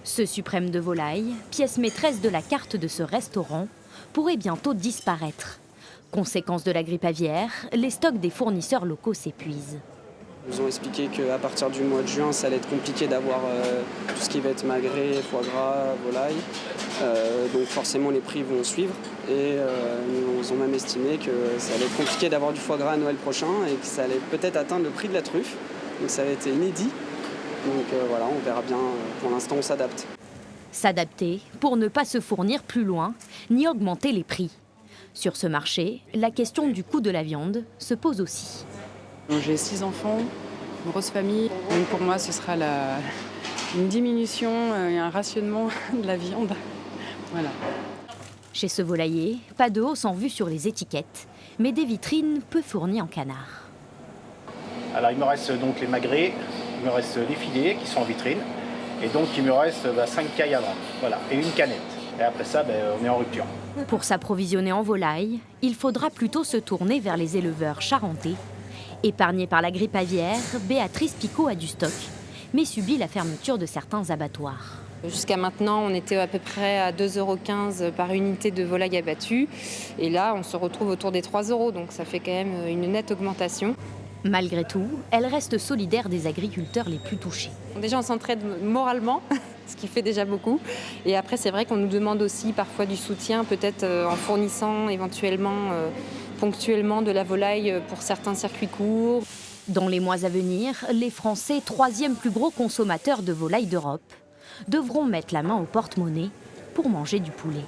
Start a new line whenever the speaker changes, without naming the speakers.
Ce suprême de volaille, pièce maîtresse de la carte de ce restaurant, pourrait bientôt disparaître. Conséquence de la grippe aviaire, les stocks des fournisseurs locaux s'épuisent.
Ils nous ont expliqué qu'à partir du mois de juin, ça allait être compliqué d'avoir tout ce qui va être magret, foie gras, volaille. Donc forcément, les prix vont suivre. Et ils ont même estimé que ça allait être compliqué d'avoir du foie gras à Noël prochain et que ça allait peut-être atteindre le prix de la truffe. Donc ça avait été inédit. Donc voilà, on verra bien. Pour l'instant, on s'adapte.
S'adapter pour ne pas se fournir plus loin, ni augmenter les prix. Sur ce marché, la question du coût de la viande se pose aussi.
J'ai 6 enfants, une grosse famille. Donc pour moi, ce sera une diminution et un rationnement de la viande. Voilà.
Chez ce volailler, pas de hausse en vue sur les étiquettes, mais des vitrines peu fournies en canard.
Alors il me reste donc les magrets, il me reste les filets qui sont en vitrine, et donc il me reste 5 cailles à vendre, voilà, et une canette. Et après ça, on est en rupture.
Pour s'approvisionner en volaille, il faudra plutôt se tourner vers les éleveurs charentais. Épargnée par la grippe aviaire, Béatrice Picot a du stock, mais subit la fermeture de certains abattoirs.
Jusqu'à maintenant, on était à peu près à 2,15 € par unité de volaille abattue. Et là, on se retrouve autour des 3 €, donc ça fait quand même une nette augmentation.
Malgré tout, elle reste solidaire des agriculteurs les plus touchés.
Déjà, on s'entraide moralement, ce qui fait déjà beaucoup. Et après, c'est vrai qu'on nous demande aussi parfois du soutien, peut-être en fournissant éventuellement, ponctuellement de la volaille pour certains circuits courts.
Dans les mois à venir, les Français, 3e plus gros consommateurs de volaille d'Europe, devront mettre la main au porte-monnaie pour manger du poulet.